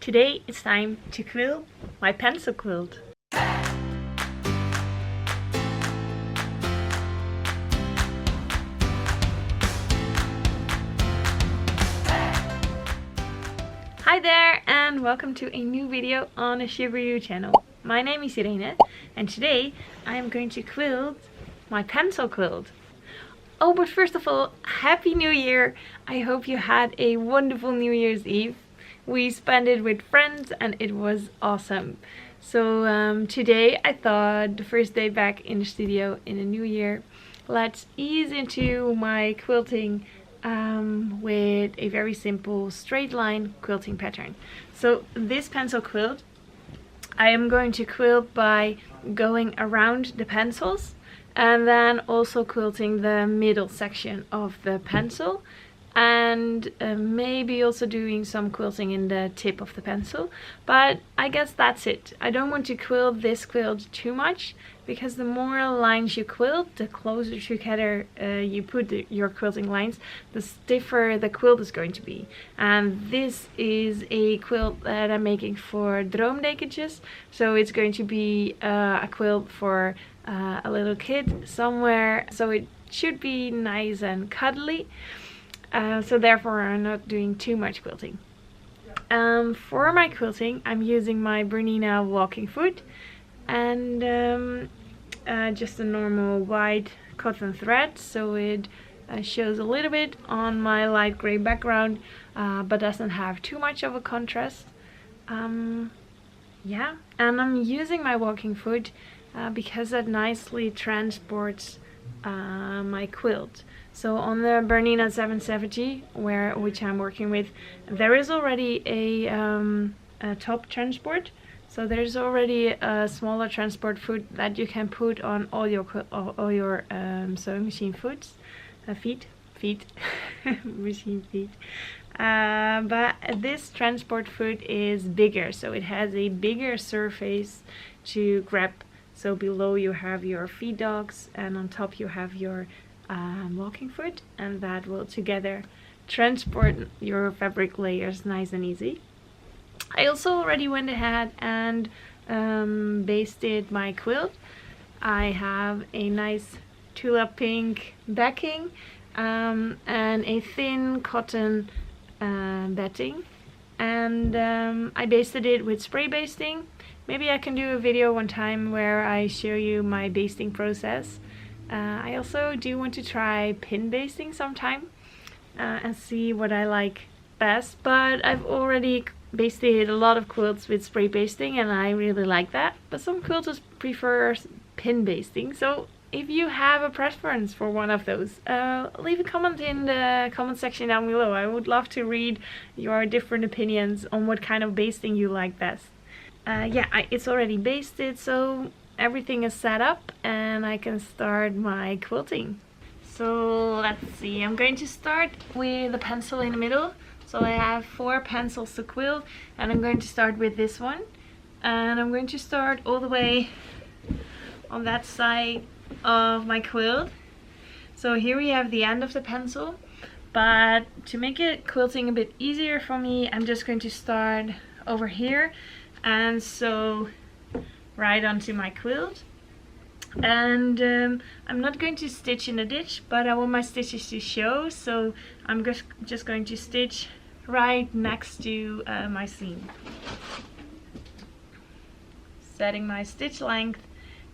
Today it's time to quilt my pencil quilt. Hi there and welcome to a new video on the Shibuya channel. My name is Irene and today I am going to quilt my pencil quilt. Oh, but first of all, Happy New Year! I hope you had a wonderful New Year's Eve. We spent it with friends and it was awesome. So today I thought, the first day back in the studio in the new year, let's ease into my quilting with a very simple straight line quilting pattern. So this pencil quilt I am going to quilt by going around the pencils and then also quilting the middle section of the pencil, and maybe also doing some quilting in the tip of the pencil. But I guess that's it. I don't want to quilt this quilt too much, because the more lines you quilt, the closer together you put your quilting lines, the stiffer the quilt is going to be. And this is a quilt that I'm making for droomdekentjes, so it's going to be a quilt for a little kid somewhere, so it should be nice and cuddly. So therefore I'm not doing too much quilting. For my quilting I'm using my Bernina walking foot and just a normal white cotton thread, so it shows a little bit on my light gray background, but doesn't have too much of a contrast. Yeah, and I'm using my walking foot because that nicely transports my quilt. So on the Bernina 770, which I'm working with, there is already a top transport. So there's already a smaller transport foot that you can put on all your sewing machine feet, machine feet. But this transport foot is bigger, so it has a bigger surface to grab. So below you have your feed dogs, and on top you have your walking foot, and that will together transport your fabric layers nice and easy. I also already went ahead and basted my quilt. I have a nice tulip pink backing and a thin cotton batting, and I basted it with spray basting. Maybe I can do a video one time where I show you my basting process. I also do want to try pin basting sometime and see what I like best, but I've already basted a lot of quilts with spray basting and I really like that, but some quilters prefer pin basting. So if you have a preference for one of those, leave a comment in the comment section down below. I would love to read your different opinions on what kind of basting you like best. Yeah, it's already basted, so everything is set up and I can start my quilting. So let's see, I'm going to start with the pencil in the middle. So I have 4 pencils to quilt and I'm going to start with this one, and I'm going to start all the way on that side of my quilt. So here we have the end of the pencil, but to make it quilting a bit easier for me, I'm just going to start over here and sew right onto my quilt. And I'm not going to stitch in a ditch, but I want my stitches to show, so I'm just going to stitch right next to my seam, setting my stitch length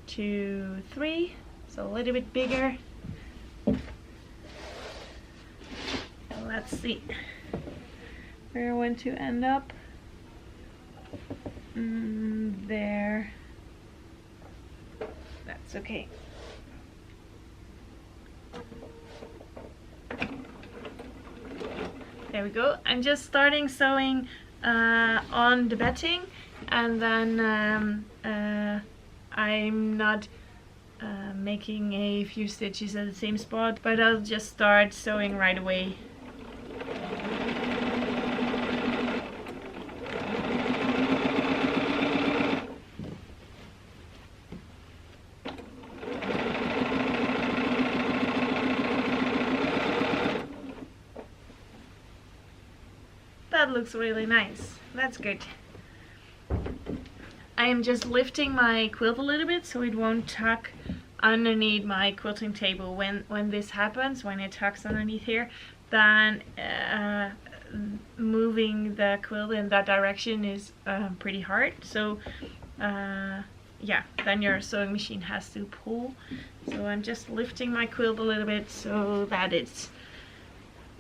to 3, so a little bit bigger. Let's see where I want to end up. There. That's okay. There we go. I'm just starting sewing on the batting, and then I'm not making a few stitches at the same spot, but I'll just start sewing right away. That looks really nice. that's good. I am just lifting my quilt a little bit so it won't tuck underneath my quilting table. When this happens, when it tucks underneath here, then moving the quilt in that direction is pretty hard. So yeah, then your sewing machine has to pull. So I'm just lifting my quilt a little bit so that it's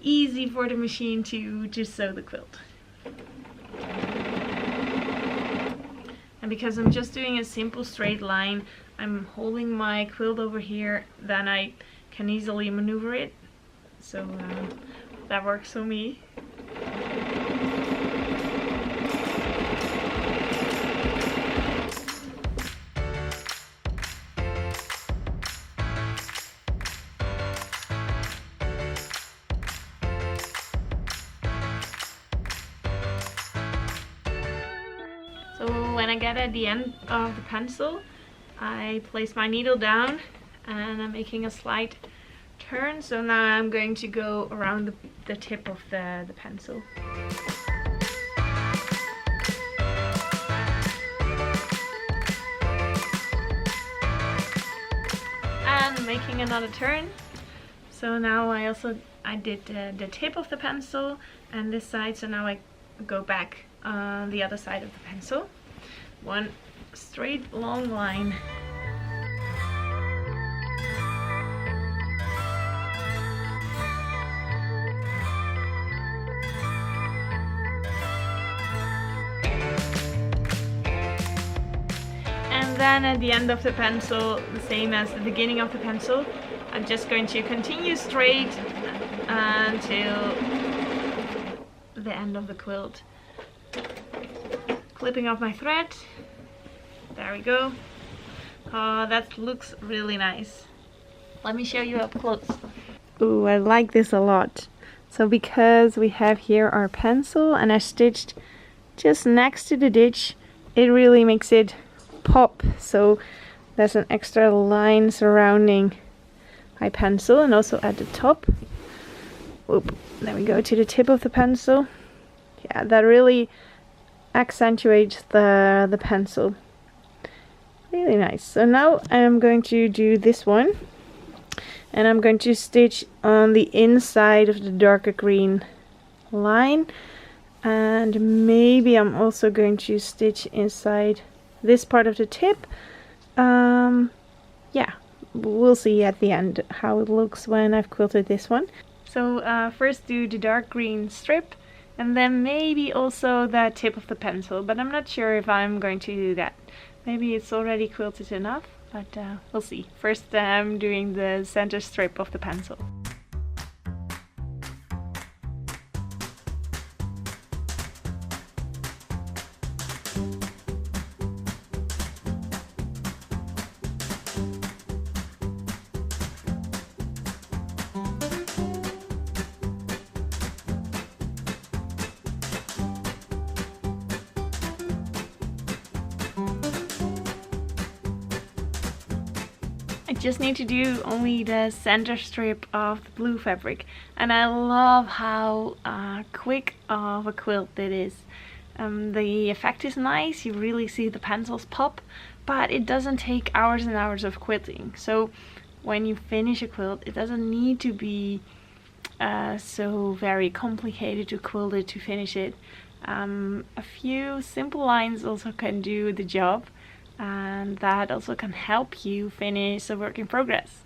easy for the machine to sew the quilt. And because I'm just doing a simple straight line, I'm holding my quilt over here, then I can easily maneuver it. So that works for me. So when I get at the end of the pencil, I place my needle down and I'm making a slight turn. So now I'm going to go around the tip of the pencil. And making another turn. So now I did the tip of the pencil and this side, so now I go back on the other side of the pencil. One straight long line. And then at the end of the pencil, the same as the beginning of the pencil, I'm just going to continue straight until the end of the quilt. Clipping off my thread. There we go. That looks really nice. Let me show you up close. Ooh, I like this a lot. So because we have here our pencil and I stitched just next to the ditch, it really makes it pop. So there's an extra line surrounding my pencil and also at the top. Whoop, there we go, to the tip of the pencil. Yeah, that really accentuates the pencil. Really nice. So now I'm going to do this one and I'm going to stitch on the inside of the darker green line, and maybe I'm also going to stitch inside this part of the tip. Yeah, we'll see at the end how it looks when I've quilted this one. So first do the dark green strip and then maybe also the tip of the pencil, but I'm not sure if I'm going to do that. Maybe it's already quilted enough, but we'll see. First I'm doing the center strip of the pencil. I just need to do only the center strip of the blue fabric, and I love how quick of a quilt it is. The effect is nice, you really see the pencils pop, but it doesn't take hours and hours of quilting. So when you finish a quilt, it doesn't need to be so very complicated to quilt it, to finish it. A few simple lines also can do the job, and that also can help you finish a work in progress.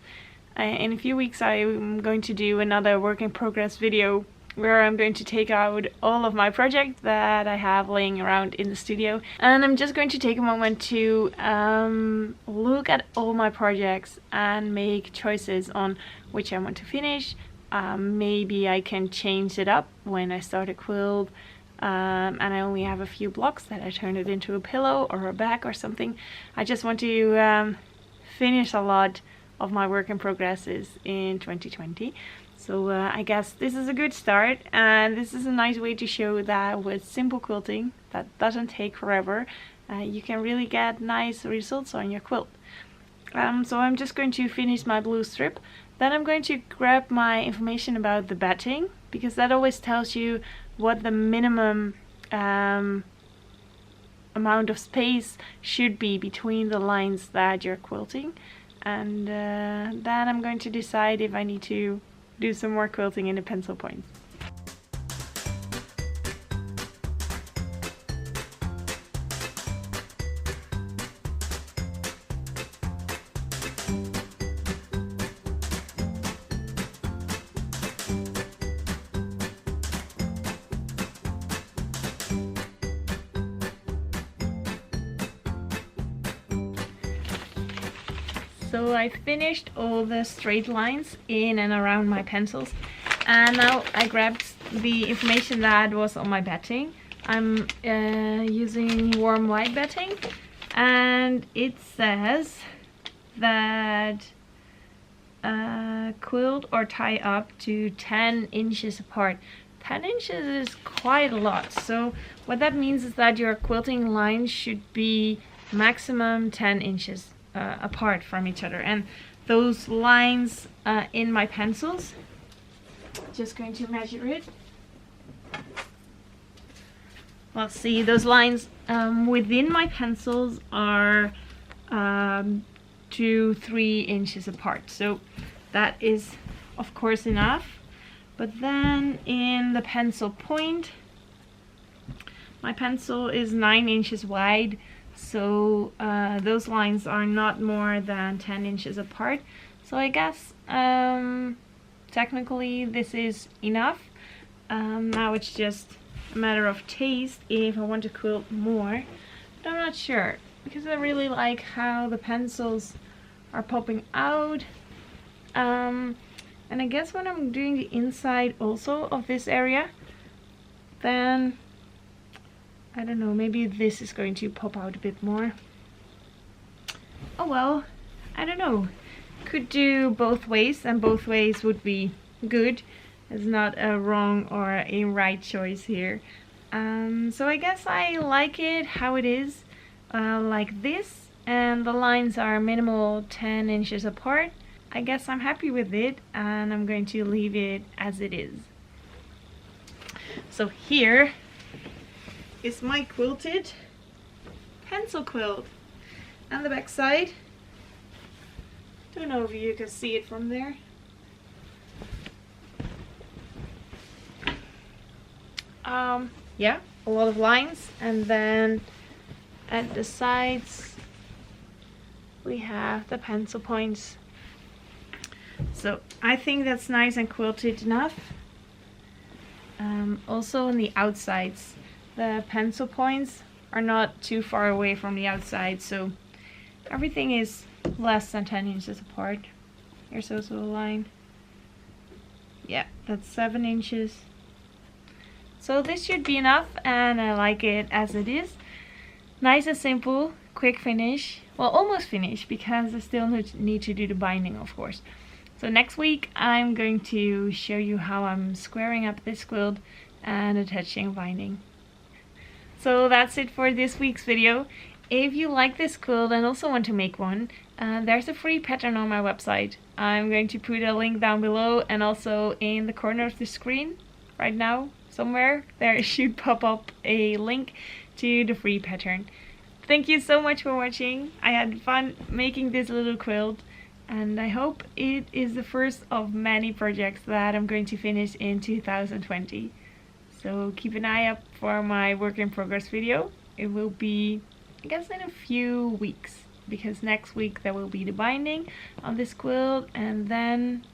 In a few weeks I'm going to do another work in progress video where I'm going to take out all of my projects that I have laying around in the studio, and I'm just going to take a moment to look at all my projects and make choices on which I want to finish. Maybe I can change it up when I start a quilt, and I only have a few blocks, that I turn it into a pillow or a bag or something. I just want to finish a lot of my work in progresses in 2020. So I guess this is a good start, and this is a nice way to show that with simple quilting that doesn't take forever, you can really get nice results on your quilt. So I'm just going to finish my blue strip. Then I'm going to grab my information about the batting, because that always tells you what the minimum amount of space should be between the lines that you're quilting, and then I'm going to decide if I need to do some more quilting in the pencil points. So I finished all the straight lines in and around my pencils, and now I grabbed the information that was on my batting. I'm using warm white batting, and it says that quilt or tie up to 10 inches apart. 10 inches is quite a lot, so what that means is that your quilting lines should be maximum 10 inches apart from each other, and those lines in my pencils, just going to measure it. Well, see, those lines within my pencils are 2-3 inches apart, so that is of course enough. But then in the pencil point, my pencil is 9 inches wide, so those lines are not more than 10 inches apart. So I guess technically this is enough. Now it's just a matter of taste if I want to quilt more, but I'm not sure, because I really like how the pencils are popping out. And I guess when I'm doing the inside also of this area, then I don't know, maybe this is going to pop out a bit more. Oh well, I don't know. Could do both ways, and both ways would be good. There's not a wrong or a right choice here. So I guess I like it how it is, like this, and the lines are minimal 10 inches apart. I guess I'm happy with it, and I'm going to leave it as it is. So here is my quilted pencil quilt, and the back side. Don't know if you can see it from there. Yeah, a lot of lines, and then at the sides we have the pencil points. So I think that's nice and quilted enough. Also on the outsides, the pencil points are not too far away from the outside, so everything is less than 10 inches apart. Here's also a line. Yeah, that's 7 inches. So this should be enough, and I like it as it is. Nice and simple, quick finish. Well, almost finished, because I still need to do the binding, of course. So next week I'm going to show you how I'm squaring up this quilt and attaching binding. So that's it for this week's video. If you like this quilt and also want to make one, there's a free pattern on my website. I'm going to put a link down below, and also in the corner of the screen right now somewhere there should pop up a link to the free pattern. Thank you so much for watching. I had fun making this little quilt, and I hope it is the first of many projects that I'm going to finish in 2020. So keep an eye up for my work in progress video. It will be, I guess, in a few weeks, because next week there will be the binding on this quilt, and then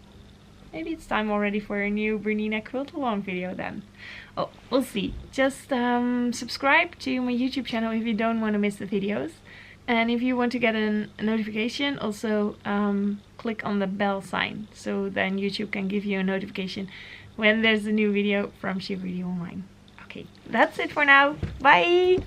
maybe it's time already for a new Bernina quilt along video then. Oh, we'll see. Just subscribe to my YouTube channel if you don't want to miss the videos. And if you want to get a notification, also click on the bell sign, so then YouTube can give you a notification when there's a new video from She Really Online. Okay, that's it for now. Bye!